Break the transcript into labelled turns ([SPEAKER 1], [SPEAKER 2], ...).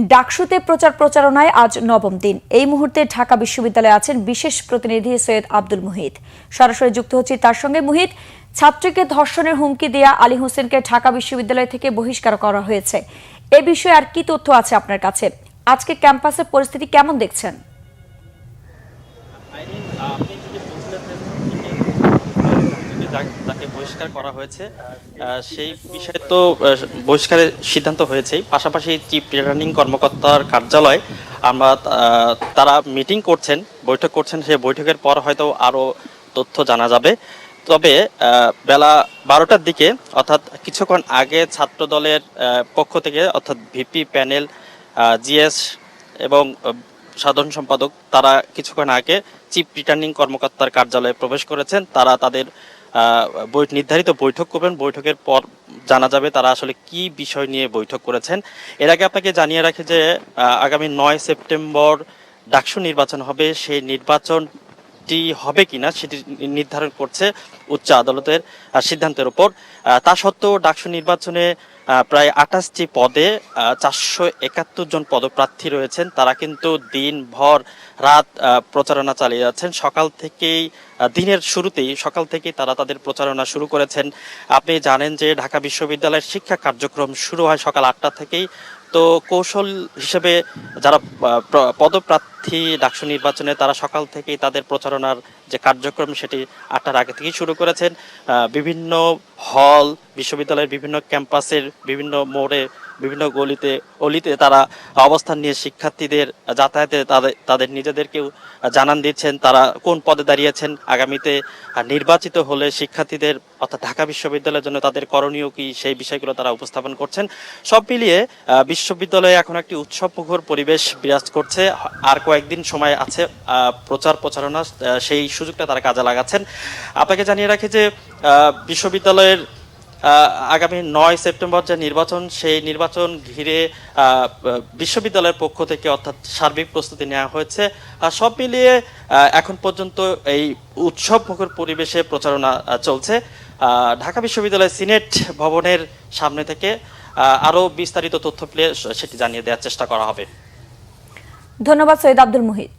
[SPEAKER 1] ডাকসুতে প্রচার প্রচারণায় আজ নবম দিন। এই মুহূর্তে ঢাকা বিশ্ববিদ্যালয়ে আছেন বিশেষ প্রতিনিধি সৈয়দ আব্দুল মুহিত। সরাসরি যুক্ত হচ্ছি তার সঙ্গে। মুহিত, ছাত্রীকে ধর্ষণের হুমকি দেয়া আলী হোসেনকে ঢাকা বিশ্ববিদ্যালয় থেকে বহিষ্কার করা হয়েছে, এ বিষয়ে আর কি তথ্য আছে আপনার কাছে? আজকে ক্যাম্পাসের পরিস্থিতি কেমন দেখছেন?
[SPEAKER 2] যাকে বহিষ্কার করা হয়েছে সেই বিষয়ে তো বহিষ্কারের সিদ্ধান্ত হয়েছেই। পাশাপাশি চিফ রিটার্নিং কর্মকর্তার কার্যালয় তারা মিটিং করছেন, বৈঠক করছেন। সেই বৈঠকের পর হয়তো আরো তথ্য জানা যাবে। তবে বেলা 12টার দিকে, অর্থাৎ কিছুক্ষণ আগে, ছাত্র দলের পক্ষ থেকে, অর্থাৎ ভিপি প্যানেল, জিএস এবং সাধারণ সম্পাদক, তারা কিছুক্ষণ আগে চিফ রিটার্নিং কর্মকর্তার কার্যালয়ে প্রবেশ করেছেন। তারা তাদের নির্ধারিত বৈঠক করবেন। বৈঠকের পর জানা যাবে তারা আসলে কি বিষয় নিয়ে বৈঠক করেছেন। এর আগে আপনাকে জানিয়ে রাখি যে আগামী 9 সেপ্টেম্বর ডাকসু নির্বাচন হবে। সেই নির্বাচনটি হবে কিনা সেটি নির্ধারণ করছে উচ্চ আদালতের সিদ্ধান্তের উপর। তা সত্ত্বেও ডাকসু নির্বাচনে প্রায় 28টি পদে 471 জন পদপ্রার্থী রয়েছেন। তারা কিন্তু দিনভর রাত প্রচারণা চালিয়ে যাচ্ছেন। দিনের শুরুতেই সকাল থেকেই তারা তাদের প্রচারণা শুরু করেছেন। আপনি জানেন যে ঢাকা বিশ্ববিদ্যালয়ের শিক্ষা কার্যক্রম শুরু হয় সকাল 8টা থেকেই। তো কৌশল হিসেবে যারা পদপ্রার্থী ডাকসু নির্বাচনে, তারা সকাল থেকেই তাদের প্রচারণার যে কার্যক্রম সেটি 8টার আগে থেকেই শুরু করেছেন। বিভিন্ন হল, বিশ্ববিদ্যালয়ের বিভিন্ন ক্যাম্পাসের বিভিন্ন মোড়ে, বিভিন্ন অলিতে তারা অবস্থান নিয়ে শিক্ষার্থীদের যাতায়াতে তাদের নিজেদেরকেও জানান দিচ্ছেন তারা কোন পদে দাঁড়িয়েছেন। আগামীতে নির্বাচিত হলে শিক্ষার্থীদের, অর্থাৎ ঢাকা বিশ্ববিদ্যালয়ের জন্য তাদের করণীয় কি, সেই বিষয়গুলো তারা উপস্থাপন করছেন। সব মিলিয়ে বিশ্ববিদ্যালয়ে এখন একটি উৎসবমুখর পরিবেশ বিরাজ করছে। আর কয়েকদিন সময় আছে প্রচারণা, সেই সুযোগটা তারা কাজে লাগাচ্ছেন। আপনাকে জানিয়ে রাখি যে বিশ্ববিদ্যালয়ের আগামী 9 সেপ্টেম্বর যে নির্বাচন, সেই নির্বাচন ঘিরে বিশ্ববিদ্যালয়ের পক্ষ থেকে অর্থাৎ সার্বিক প্রস্তুতি নেওয়া হয়েছে। সব মিলিয়ে এখন পর্যন্ত এই উৎসবমুখর পরিবেশে প্রচারণা চলছে। ঢাকা বিশ্ববিদ্যালয়ের সিনেট ভবনের সামনে থেকে আরো বিস্তারিত তথ্য পেলে সেটি জানিয়ে দেওয়ার চেষ্টা করা হবে।
[SPEAKER 1] ধন্যবাদ সৈয়দ আব্দুল মুহিত।